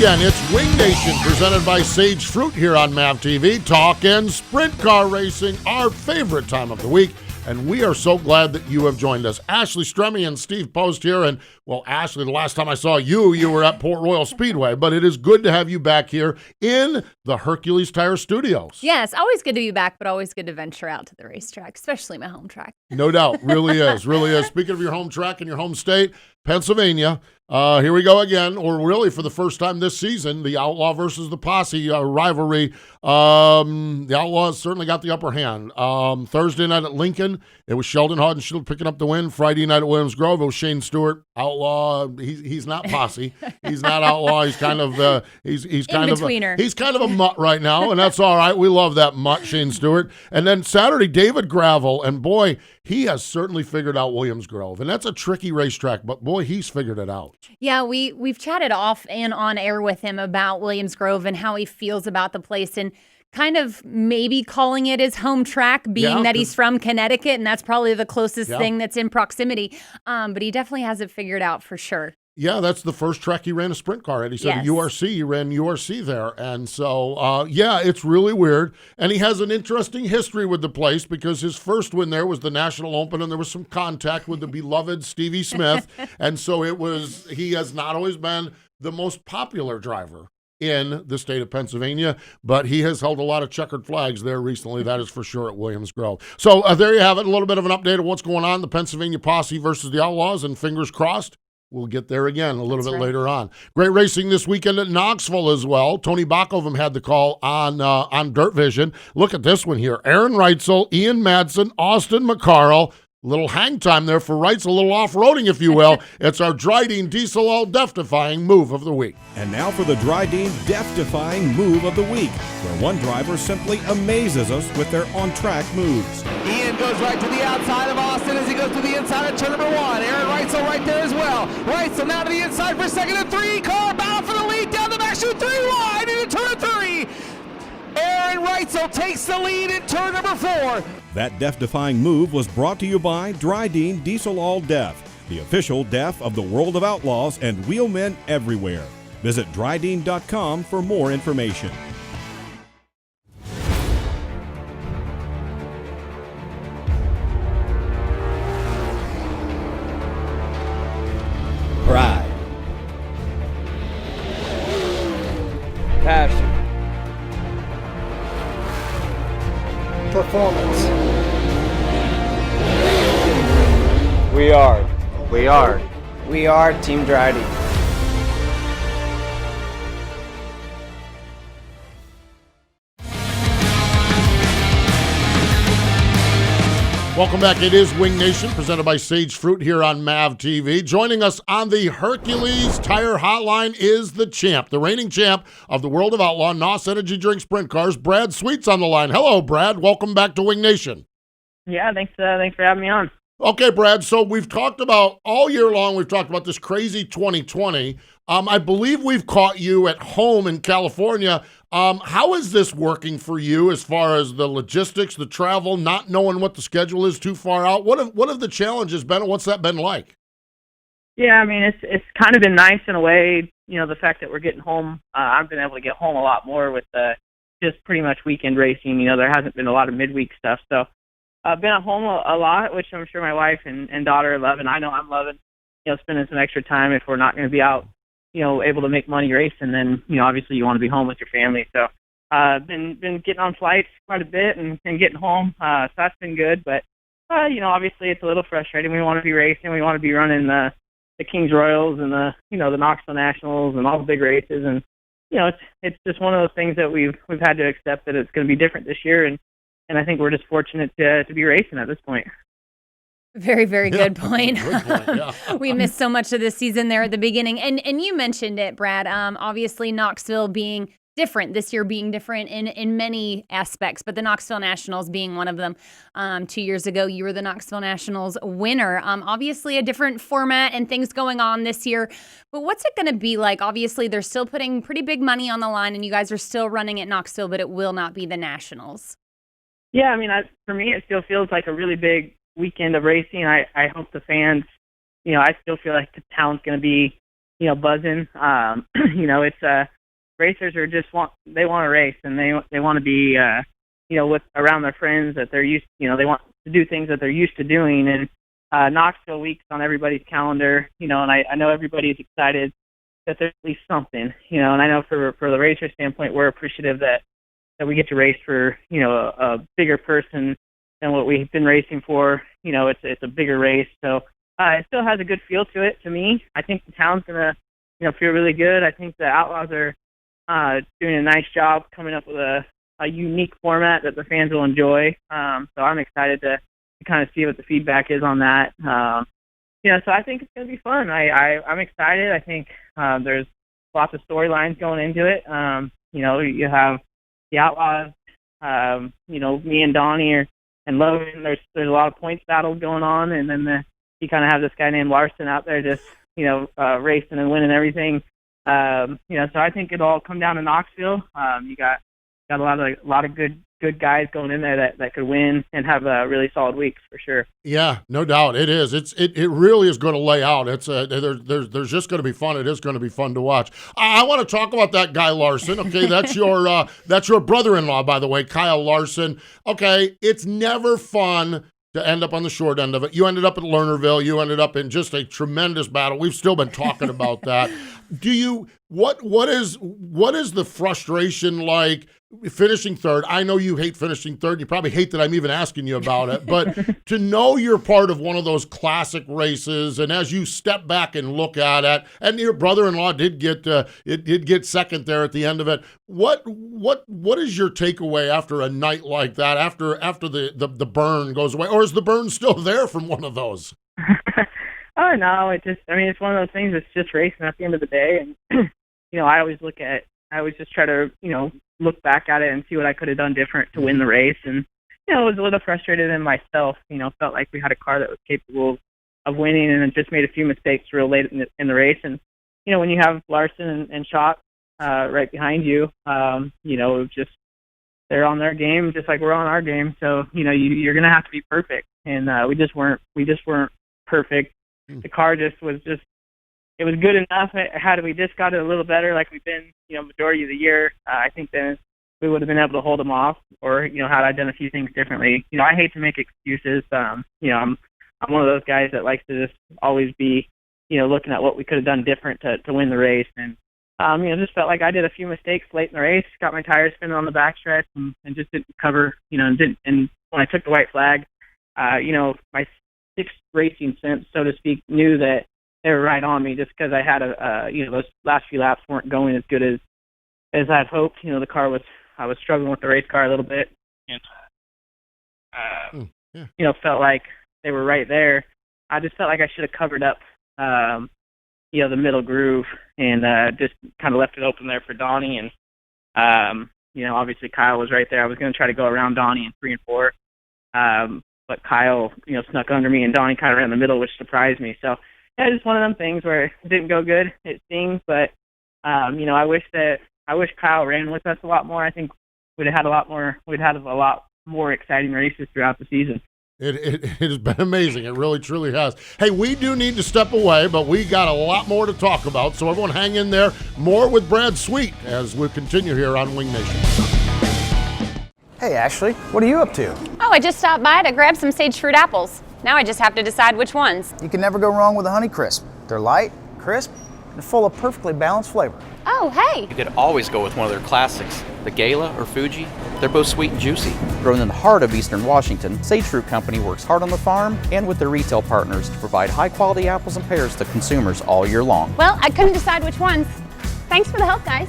again. It's Wing Nation presented by Sage Fruit here on MAV TV. Talking sprint car racing, our favorite time of the week. And we are so glad that you have joined us. Ashley Stremme and Steve Post here. And, well, Ashley, the last time I saw you, you were at Port Royal Speedway. But it is good to have you back here in the Hercules Tire Studios. Yes, always good to be back, but always good to venture out to the racetrack, especially my home track. No doubt. Really is. Really is. Speaking of your home track and your home state, Pennsylvania. Here we go again, or really for the first time this season, the Outlaw versus the Posse rivalry. The Outlaws certainly got the upper hand. Thursday night at Lincoln, it was Sheldon Haudenschild picking up the win. Friday night at Williams Grove, it was Shane Stewart. Outlaw, he's not Posse. He's not Outlaw. He's kind of he's kind of a mutt right now, and that's all right. We love that mutt, Shane Stewart. And then Saturday, David Gravel, and boy, he has certainly figured out Williams Grove, and that's a tricky racetrack, but boy, he's figured it out. Yeah, we've chatted off and on air with him about Williams Grove and how he feels about the place, and kind of maybe calling it his home track, being that he's from Connecticut, and that's probably the closest thing that's in proximity. But he definitely has it figured out for sure. Yeah, that's the first track he ran a sprint car at. He said URC, he ran URC there. And so, it's really weird. And he has an interesting history with the place because his first win there was the National Open, and there was some contact with the beloved Stevie Smith. And so he has not always been the most popular driver in the state of Pennsylvania, but he has held a lot of checkered flags there recently. That is for sure at Williams Grove. So there you have it, a little bit of an update of what's going on, the Pennsylvania Posse versus the Outlaws, and fingers crossed, we'll get there again a little bit later on. Great racing this weekend at Knoxville as well. Tony Bachovim had the call on Dirt Vision. Look at this one here. Aaron Reitzel, Ian Madsen, Austin McCarl. Little hang time there for Reitzel, a little off-roading, if you will. It's our Dryden Diesel All Death-defying move of the week. And now for the Dryden Death-defying move of the week, where one driver simply amazes us with their on-track moves. Ian goes right to the outside of Austin as he goes to the inside of turn number one. Aaron Reitzel right there as well. Reitzel now to the inside for second and three. Car battle for the lead down the back chute, three wide into turn three. Aaron Reitzel takes the lead in turn number four. That death-defying move was brought to you by Dryden Diesel All Death, the official death of the world of outlaws and wheelmen everywhere. Visit Dryden.com for more information. Pride. Passion. Performance. We are Team Dryden. Welcome back. It is Wing Nation, presented by Sage Fruit here on MAV TV. Joining us on the Hercules Tire Hotline is the champ, the reigning champ of the world of outlaw NOS Energy Drink Sprint Cars, Brad Sweet's on the line. Hello, Brad. Welcome back to Wing Nation. Yeah, thanks for having me on. Okay, Brad, so we've talked about, all year long, we've talked about this crazy 2020. I believe we've caught you at home in California. How is this working for you as far as the logistics, the travel, not knowing what the schedule is too far out? What have the challenges been, and what's that been like? Yeah, I mean, it's kind of been nice in a way, the fact that we're getting home. I've been able to get home a lot more with just pretty much weekend racing. There hasn't been a lot of midweek stuff, so I've been at home a lot, which I'm sure my wife and daughter love, and I know I'm loving, spending some extra time if we're not going to be out, able to make money racing, then, obviously you want to be home with your family. So been getting on flights quite a bit and getting home, so that's been good. But, obviously it's a little frustrating. We want to be racing. We want to be running the Kings Royals and the Knoxville Nationals and all the big races. And, it's just one of those things that we've had to accept that it's going to be different this year. And I think we're just fortunate to be racing at this point. Very, very good point. Good point, yeah. We missed so much of this season there at the beginning. And you mentioned it, Brad. Obviously, Knoxville being different, this year being different in many aspects, but the Knoxville Nationals being one of them. 2 years ago, you were the Knoxville Nationals winner. Obviously, a different format and things going on this year. But what's it going to be like? Obviously, they're still putting pretty big money on the line, and you guys are still running at Knoxville, but it will not be the Nationals. Yeah, I mean, for me, it still feels like a really big weekend of racing. I hope the fans, I still feel like the town's going to be, buzzing. It's racers are they want to race, and they want to be with around their friends that they're used. They want to do things that they're used to doing, and Knoxville week's on everybody's calendar. And I know everybody's excited that there's at least something. And I know for the racer standpoint, we're appreciative that we get to race for a bigger person than what we've been racing for. It's a bigger race, so it still has a good feel to it. To me, I think the town's gonna feel really good. I think the Outlaws are doing a nice job coming up with a unique format that the fans will enjoy. So I'm excited to kind of see what the feedback is on that. So I think it's going to be fun. I'm excited. I think there's lots of storylines going into it. You have the Outlaws, me and Donnie and Logan. There's a lot of points battles going on, and then you kind of have this guy named Larson out there just racing and winning everything. So I think it'll all come down to Knoxville. You got a lot of good guys going in there that could win and have really solid weeks for sure. Yeah, no doubt it is. It really is going to lay out. It's there's just going to be fun. It is going to be fun to watch. I want to talk about that guy Larson. Okay, that's your brother-in-law, by the way, Kyle Larson. Okay, it's never fun to end up on the short end of it. You ended up at Lernerville. You ended up in just a tremendous battle. We've still been talking about that. What is the frustration like finishing third? I know you hate finishing third. You probably hate that I'm even asking you about it. But to know you're part of one of those classic races, and as you step back and look at it, and your brother-in-law did get second there at the end of it. What is your takeaway after a night like that? After the burn goes away, or is the burn still there from one of those? Oh no, it's one of those things. It's just racing at the end of the day, and I always just try to look back at it and see what I could have done different to win the race. And I was a little frustrated in myself. Felt like we had a car that was capable of winning, and it just made a few mistakes real late in the race. And when you have Larson and Schott right behind you, just they're on their game just like we're on our game. So you're gonna have to be perfect, and we just weren't perfect. The car it was good enough. Had we just got it a little better, like we've been, majority of the year, I think then we would have been able to hold them off, or had I done a few things differently. I hate to make excuses. I'm one of those guys that likes to just always be, looking at what we could have done different to win the race, and just felt like I did a few mistakes late in the race, got my tires spinning on the backstretch, and just didn't cover, and when I took the white flag, my sixth racing sense, so to speak, knew that they were right on me just because I had those last few laps weren't going as good as I'd hoped. The car I was struggling with the race car a little bit, and felt like they were right there. I just felt like I should have covered up, the middle groove, and just kind of left it open there for Donnie. And obviously Kyle was right there. I was going to try to go around Donnie in 3 and 4, but Kyle, snuck under me, and Donnie kind of ran in the middle, which surprised me. So. Yeah, just one of them things where it didn't go good. It stings, but I wish Kyle ran with us a lot more. I think we'd have had a lot more exciting races throughout the season. It has been amazing. It really, truly has. Hey, we do need to step away, but we got a lot more to talk about, so everyone hang in there. More with Brad Sweet as we continue here on Wing Nation. Hey, Ashley, what are you up to? Oh, I just stopped by to grab some sage fruit apples. Now I just have to decide which ones. You can never go wrong with a Honey Crisp. They're light, crisp, and full of perfectly balanced flavor. Oh, hey. You could always go with one of their classics, the Gala or Fuji. They're both sweet and juicy. Grown in the heart of Eastern Washington, Sage Fruit Company works hard on the farm and with their retail partners to provide high-quality apples and pears to consumers all year long. Well, I couldn't decide which ones. Thanks for the help, guys.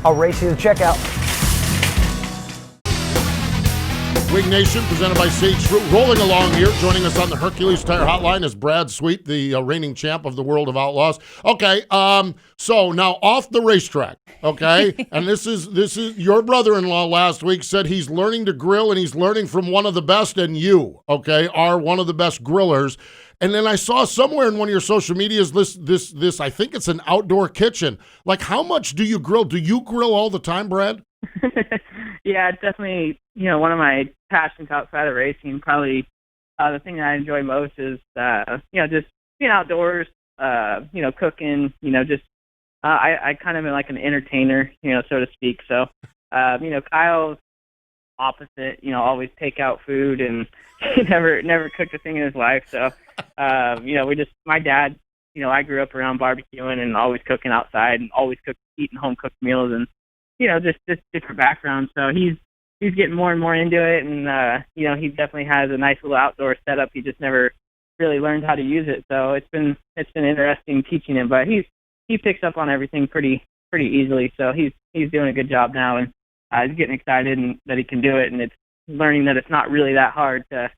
I'll race you to checkout. Wing Nation, presented by Sage Fruit, rolling along here. Joining us on the Hercules Tire Hotline is Brad Sweet, the reigning champ of the World of Outlaws. Okay, so now off the racetrack, okay? And this is your brother-in-law last week said he's learning to grill, and he's learning from one of the best, and you, okay, are one of the best grillers. And then I saw somewhere in one of your social medias this I think it's an outdoor kitchen. Like, how much do you grill? Do you grill all the time, Brad? Yeah, it's definitely, one of my passions outside of racing. Probably the thing that I enjoy most is, just being outdoors, cooking, just I kind of am like an entertainer, so to speak. So, Kyle's opposite, always take out food and he never cooked a thing in his life. So, my dad, I grew up around barbecuing and always cooking outside and always eating home cooked meals and, just different backgrounds. So he's getting more and more into it. And, he definitely has a nice little outdoor setup. He just never really learned how to use it. So it's been interesting teaching him, but he picks up on everything pretty easily. So he's doing a good job now, and he's getting excited and that he can do it, and it's learning that it's not really that hard to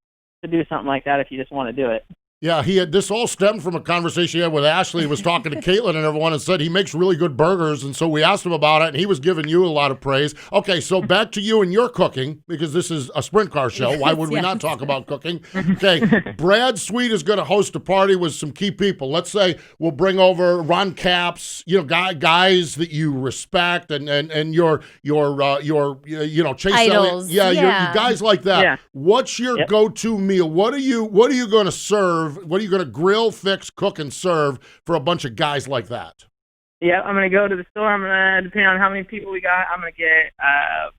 do something like that if you just want to do it. Yeah, this all stemmed from a conversation he had with Ashley. He was talking to Caitlin and everyone and said he makes really good burgers. And so we asked him about it, and he was giving you a lot of praise. Okay, so back to you and your cooking, because this is a sprint car show. Why would we not talk about cooking? Okay, Brad Sweet is going to host a party with some key people. Let's say we'll bring over Ron Capps, guys that you respect, and your Chase Idols. Elliott. Yeah, your guys like that. Yeah. What's your go-to meal? What are you going to serve? What are you going to grill, fix, cook, and serve for a bunch of guys like that? Yeah, I'm going to go to the store. I'm going to, depending on how many people we got, I'm going to get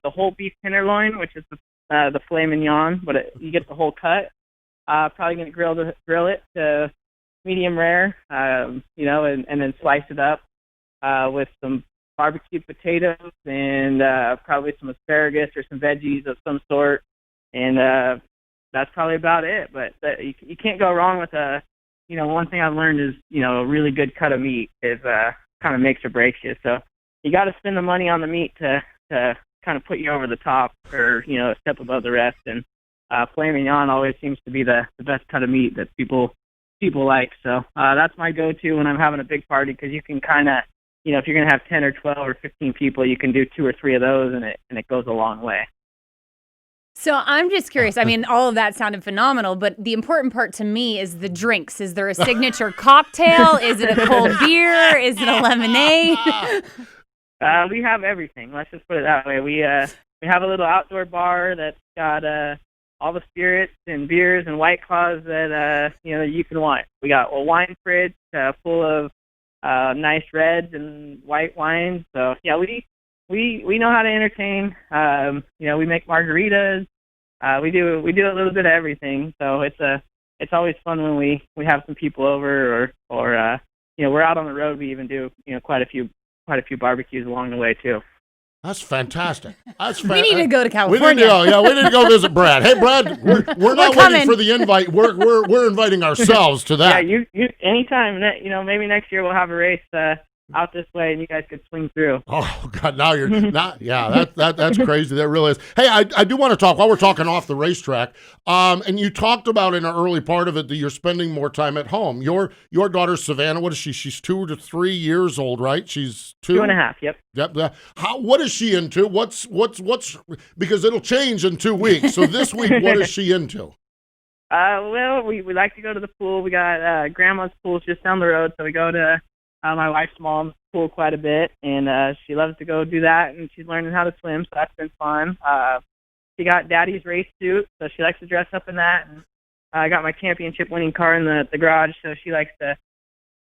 the whole beef tenderloin, which is the filet mignon, but you get the whole cut. Probably going to grill it to medium rare, and then slice it up with some barbecue potatoes and probably some asparagus or some veggies of some sort. And that's probably about it. But you can't go wrong with one thing I've learned is, a really good cut of meat is kind of makes or breaks you. So you got to spend the money on the meat to kind of put you over the top or, a step above the rest. And filet mignon always seems to be the best cut of meat that people like. So that's my go-to when I'm having a big party, because you can kind of, if you're going to have 10 or 12 or 15 people, you can do 2 or 3 of those, and it goes a long way. So I'm just curious. I mean, all of that sounded phenomenal, but the important part to me is the drinks. Is there a signature cocktail? Is it a cold beer? Is it a lemonade? We have everything. Let's just put it that way. We have a little outdoor bar that's got all the spirits and beers and White Claws that you can want. We got a wine fridge full of nice reds and white wines. So yeah, we know how to entertain. We make margaritas. We do a little bit of everything. So it's always fun when we have some people over or we're out on the road. We even do quite a few barbecues along the way too. That's fantastic. We need to go to California. We need to go visit Brad. Hey, Brad, we're not waiting for the invite. We're inviting ourselves to that. Yeah, you anytime. Maybe next year we'll have a race out this way, and you guys could swing through. Oh God, now you're not. Yeah, that's crazy. That really is. Hey, I do want to talk while we're talking off the racetrack. And you talked about in an early part of it that you're spending more time at home. Your daughter Savannah, what is she? She's 2 to 3 years old, right? She's 2. 2.5. Yep. Yep. What is she into? What's because it'll change in 2 weeks. So this week, what is she into? Well, we like to go to the pool. We got grandma's pool just down the road, so we go to my wife's mom's pool quite a bit, and she loves to go do that, and she's learning how to swim, so that's been fun. She got daddy's race suit, so she likes to dress up in that, and I got my championship winning car in the garage, so she likes to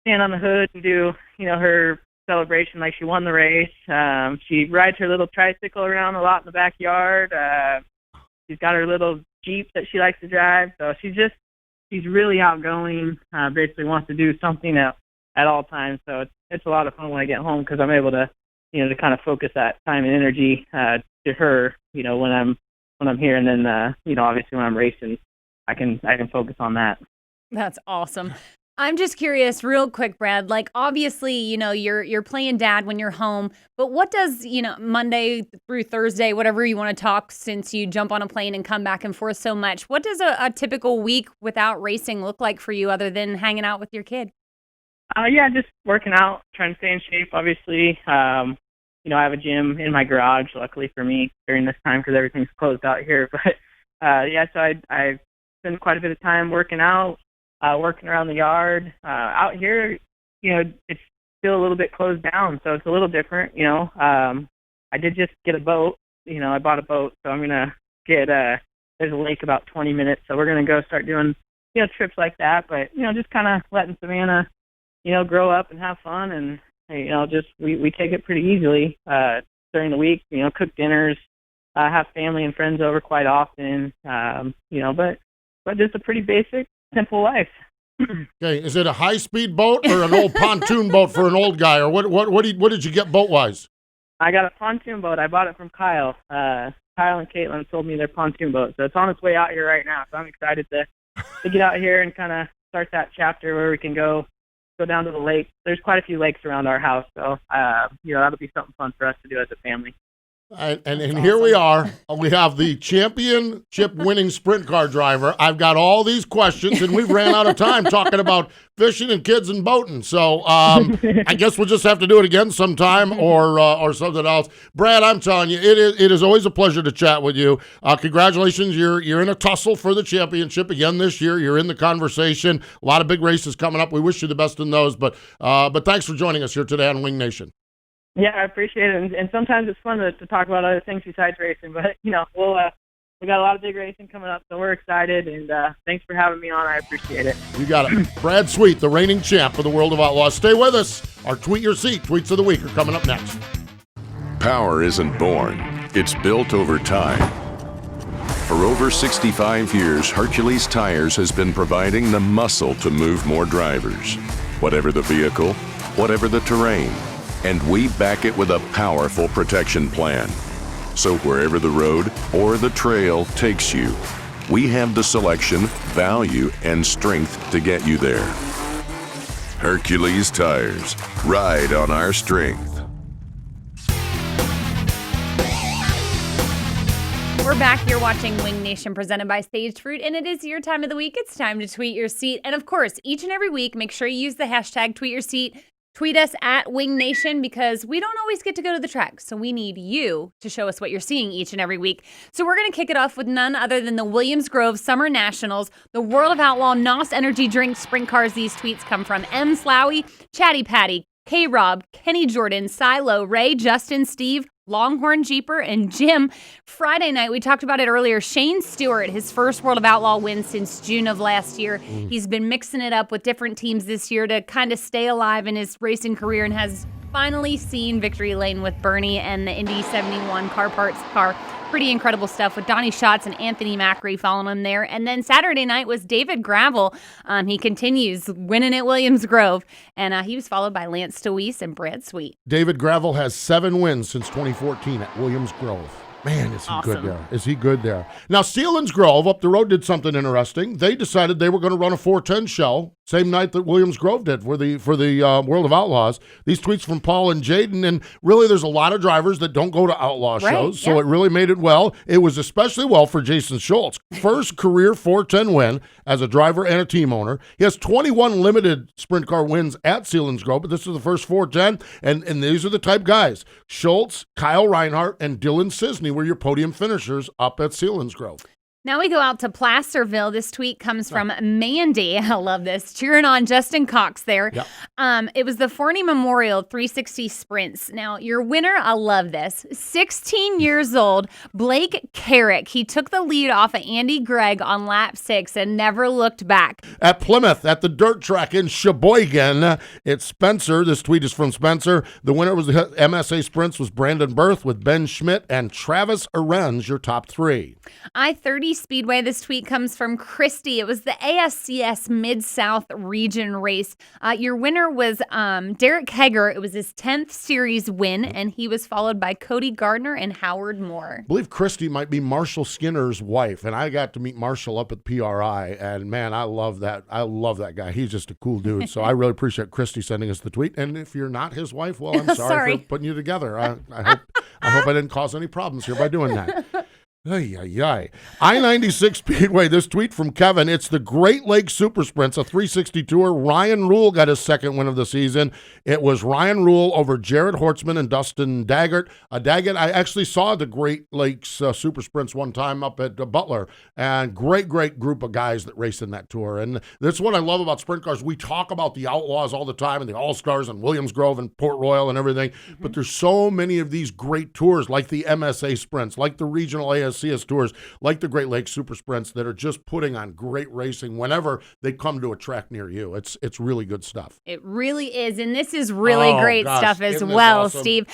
stand on the hood and do, her celebration like she won the race. She rides her little tricycle around a lot in the backyard. She's got her little Jeep that she likes to drive, so she's really outgoing, basically wants to do something at all times. So it's a lot of fun when I get home, because I'm able to, to kind of focus that time and energy to her, when I'm here, and then obviously when I'm racing, I can focus on that. That's awesome. I'm just curious, real quick, Brad. Like, obviously, you're playing dad when you're home, but what does Monday through Thursday, whatever you want to talk, since you jump on a plane and come back and forth so much, what does a typical week without racing look like for you, other than hanging out with your kid? Yeah, just working out, trying to stay in shape, obviously. I have a gym in my garage, luckily for me, during this time, because everything's closed out here. But, so I spend quite a bit of time working out, working around the yard. Out here, it's still a little bit closed down, so it's a little different, I did just get a boat. I bought a boat, so I'm going to get there's a lake about 20 minutes, so we're going to go start doing, trips like that. But, just kind of letting Savannah, grow up and have fun, and just we take it pretty easily during the week. Cook dinners, have family and friends over quite often. But just a pretty basic, simple life. Okay, is it a high-speed boat or an old pontoon boat for an old guy, or what did you get boat-wise? I got a pontoon boat. I bought it from Kyle. Kyle and Caitlin sold me their pontoon boat, so it's on its way out here right now. So I'm excited to get out here and kind of start that chapter where we can go down to the lake. There's quite a few lakes around our house, so that'll be something fun for us to do as a family. And here we are. We have the championship-winning sprint car driver. I've got all these questions, and we've ran out of time talking about fishing and kids and boating. So I guess we'll just have to do it again sometime or something else. Brad, I'm telling you, it is always a pleasure to chat with you. Congratulations. You're in a tussle for the championship again this year. You're in the conversation. A lot of big races coming up. We wish you the best in those. But thanks for joining us here today on Wing Nation. Yeah, I appreciate it, and sometimes it's fun to talk about other things besides racing. But we got a lot of big racing coming up, so we're excited. And thanks for having me on. I appreciate it. You got it, Brad Sweet, the reigning champ of the World of Outlaws. Stay with us. Our Tweet Your Seat tweets of the week are coming up next. Power isn't born; it's built over time. For over 65 years, Hercules Tires has been providing the muscle to move more drivers, whatever the vehicle, whatever the terrain. And we back it with a powerful protection plan. So wherever the road or the trail takes you, we have the selection, value, and strength to get you there. Hercules Tires. Ride on our strength. We're back here watching Wing Nation presented by Sage Fruit, and it is your time of the week. It's time to tweet your seat. And of course, each and every week, make sure you use the hashtag tweet your seat. Tweet us at Wing Nation because we don't always get to go to the track. So we need you to show us what you're seeing each and every week. So we're going to kick it off with none other than the Williams Grove Summer Nationals, the World of Outlaw NOS Energy Drink Sprint Cars. These tweets come from M. Slowy, Chatty Patty, K-Rob, Kenny Jordan, Silo, Ray, Justin, Steve, Longhorn Jeeper, and Jim. Friday night, we talked about it earlier, Shane Stewart, his first World of Outlaw win since June of last year. He's been mixing it up with different teams this year to kind of stay alive in his racing career and has finally seen victory lane with Bernie and the Indy 71 car parts car. Pretty incredible stuff with Donnie Schatz and Anthony Macri following him there. And then Saturday night was David Gravel. He continues winning at Williams Grove. And he was followed by Lance Deweese and Brad Sweet. David Gravel has 7 wins since 2014 at Williams Grove. Man, is he good there. Is he good there. Now, Sealands Grove up the road did something interesting. They decided they were going to run a 410 show, same night that Williams Grove did for the World of Outlaws. These tweets from Paul and Jaden, and really there's a lot of drivers that don't go to Outlaw shows, so it really made it well. It was especially well for Jason Schultz. First career 410 win as a driver and a team owner. He has 21 limited sprint car wins at Sealands Grove, but this is the first 410, and these are the type guys. Schultz, Kyle Reinhart, and Dylan Cisney were your podium finishers up at Sealands Grove. Now we go out to Placerville. This tweet comes from Mandy. I love this. Cheering on Justin Cox there. Yep. It was the Forney Memorial 360 Sprints. Now, your winner, I love this. 16 years old, Blake Carrick. He took the lead off of Andy Gregg on lap 6 and never looked back. At Plymouth, at the dirt track in Sheboygan, it's Spencer. This tweet is from Spencer. The winner was the MSA Sprints was Brandon Berth with Ben Schmidt and Travis Arens, your top 3. I-30 Speedway. This tweet comes from Christy. It was the ASCS Mid-South Region race. Your winner was Derek Heger. It was his 10th series win, and he was followed by Cody Gardner and Howard Moore. I believe Christy might be Marshall Skinner's wife, and I got to meet Marshall up at PRI, and man, I love that. I love that guy. He's just a cool dude, so I really appreciate Christy sending us the tweet, and if you're not his wife, well, I'm sorry for putting you together. I hope I didn't cause any problems here by doing that. I-96 Speedway, this tweet from Kevin. It's the Great Lakes Super Sprints, a 360 tour. Ryan Rule got his second win of the season. It was Ryan Rule over Jared Hortzman and Dustin Daggett. Daggett, I actually saw the Great Lakes Super Sprints one time up at Butler, and great group of guys that race in that tour. And that's what I love about sprint cars. We talk about the Outlaws all the time and the All-Stars and Williams Grove and Port Royal and everything, but there's so many of these great tours like the MSA Sprints, like the Regional ASC see tours like the Great Lakes Super Sprints that are just putting on great racing whenever they come to a track near you. It's really good stuff. It really is, and this is really great stuff as well, awesome? Steve.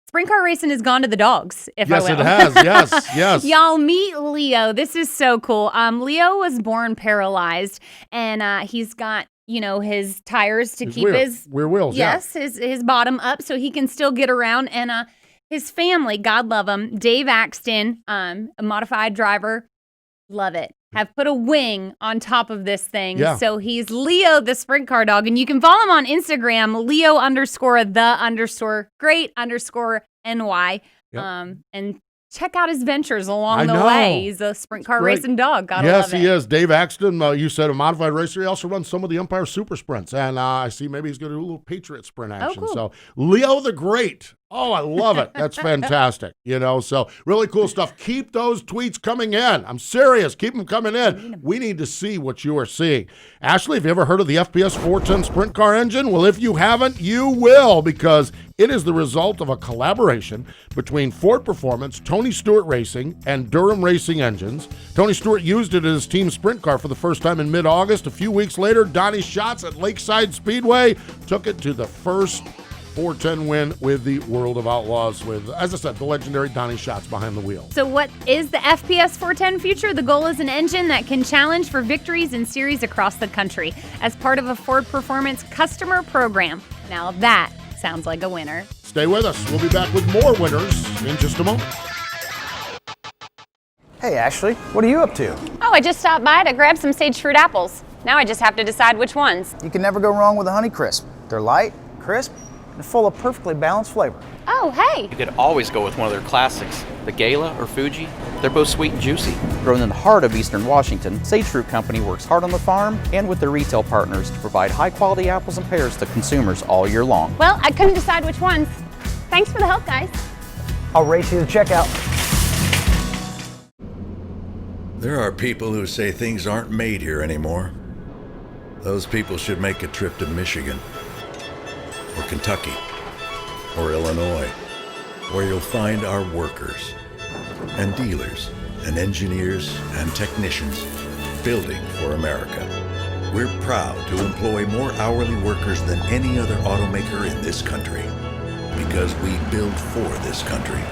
Sprint car racing has gone to the dogs, if I will. Yes, it has. Yes. Y'all meet Leo. This is so cool. Leo was born paralyzed, and he's got, his tires to keep his rear wheels. Yes, his bottom up so he can still get around. And his family, God love him, Dave Axton, a modified driver, love it, have put a wing on top of this thing. Yeah. So he's Leo, the sprint car dog. And you can follow him on Instagram, Leo_the_great_NY. Yep. And check out his ventures along I the know. way. He's a sprint car Great. racing dog. Gotta Yes, love it. he is. Dave Axton, you said a modified racer. He also runs some of the Empire Super Sprints. And I see maybe he's going to do a little Patriot Sprint action. cool. So Leo the Great. Oh, I love it. That's fantastic. So really cool stuff. Keep those tweets coming in. I'm serious. Keep them coming in. We need to see what you are seeing. Ashley, have you ever heard of the FPS 410 sprint car engine? Well, if you haven't, you will, because it is the result of a collaboration between Ford Performance, Tony Stewart Racing, and Durham Racing Engines. Tony Stewart used it as his team sprint car for the first time in mid-August. A few weeks later, Donnie Schatz at Lakeside Speedway took it to the first 410 win with the World of Outlaws with, as I said, the legendary Donnie Schatz behind the wheel. So what is the FPS 410 future? The goal is an engine that can challenge for victories in series across the country as part of a Ford Performance customer program. Now that sounds like a winner. Stay with us. We'll be back with more winners in just a moment. Hey, Ashley, what are you up to? Oh, I just stopped by to grab some sage fruit apples. Now I just have to decide which ones. You can never go wrong with a Honey Crisp. They're light, crisp, and full of perfectly balanced flavor. Oh, hey. You could always go with one of their classics, the Gala or Fuji. They're both sweet and juicy. Grown in the heart of Eastern Washington, Sage Fruit Company works hard on the farm and with their retail partners to provide high-quality apples and pears to consumers all year long. Well, I couldn't decide which ones. Thanks for the help, guys. I'll race you to checkout. There are people who say things aren't made here anymore. Those people should make a trip to Michigan, or Kentucky, or Illinois, where you'll find our workers and dealers and engineers and technicians building for America. We're proud to employ more hourly workers than any other automaker in this country, because we build for this country.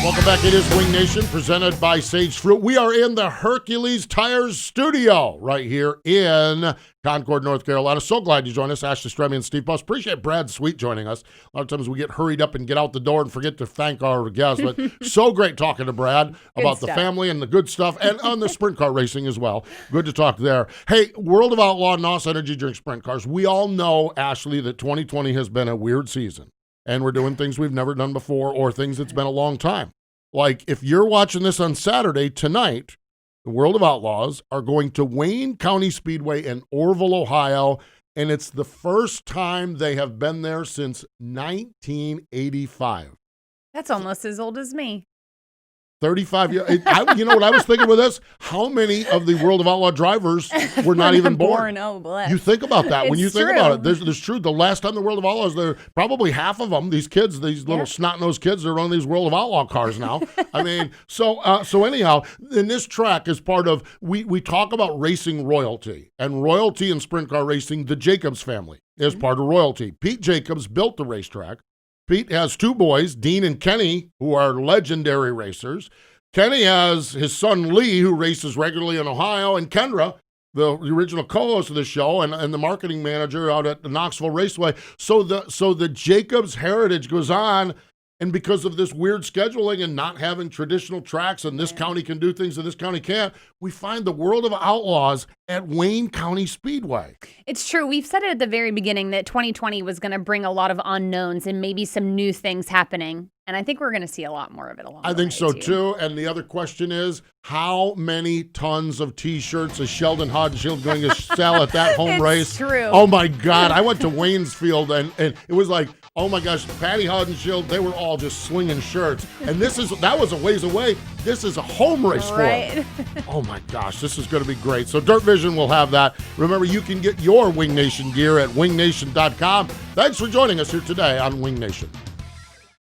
Welcome back. It is Wing Nation, presented by Sage Fruit. We are in the Hercules Tires studio right here in Concord, North Carolina. So glad you joined us, Ashley Stremme and Steve Buss. Appreciate Brad Sweet joining us. A lot of times we get hurried up and get out the door and forget to thank our guests, but so great talking to Brad about the family and the good stuff, and on the sprint car racing as well. Good to talk there. Hey, World of Outlaw NOS Energy Drink Sprint Cars. We all know, Ashley, that 2020 has been a weird season, and we're doing things we've never done before or things that's been a long time. Like, if you're watching this on Saturday, tonight, the World of Outlaws are going to Wayne County Speedway in Orville, Ohio, and it's the first time they have been there since 1985. That's almost as old as me. 35 years. You know what I was thinking with this? How many of the World of Outlaw drivers were not even born? Oh, bless. You think about that. When you think true. about it, there's true. The last time the World of Outlaws, they're probably half of them, these kids, these little snot-nosed kids, they're running these World of Outlaw cars now. I mean, so anyhow, in this track is part of, we talk about racing royalty, and royalty in sprint car racing, the Jacobs family is part of royalty. Pete Jacobs built the racetrack. Pete has two boys, Dean and Kenny, who are legendary racers. Kenny has his son, Lee, who races regularly in Ohio, and Kendra, the original co-host of the show and the marketing manager out at the Knoxville Raceway. So the Jacobs heritage goes on, and because of this weird scheduling and not having traditional tracks, and this county can do things that this county can't, we find the World of Outlaws at Wayne County Speedway. It's true. We've said it at the very beginning that 2020 was going to bring a lot of unknowns and maybe some new things happening. And I think we're going to see a lot more of it along the way. I think so, too. And the other question is, how many tons of T-shirts is Sheldon Hodenshield going to sell at that home race? It's true. Oh, my God. I went to Waynesfield, and it was like, oh, my gosh, Patty Hodenshield, they were all just slinging shirts. And that was a ways away. This is a home race for them. Oh, my gosh, this is going to be great. So Dirt Vision will have that. Remember, you can get your Wing Nation gear at wingnation.com. Thanks for joining us here today on Wing Nation.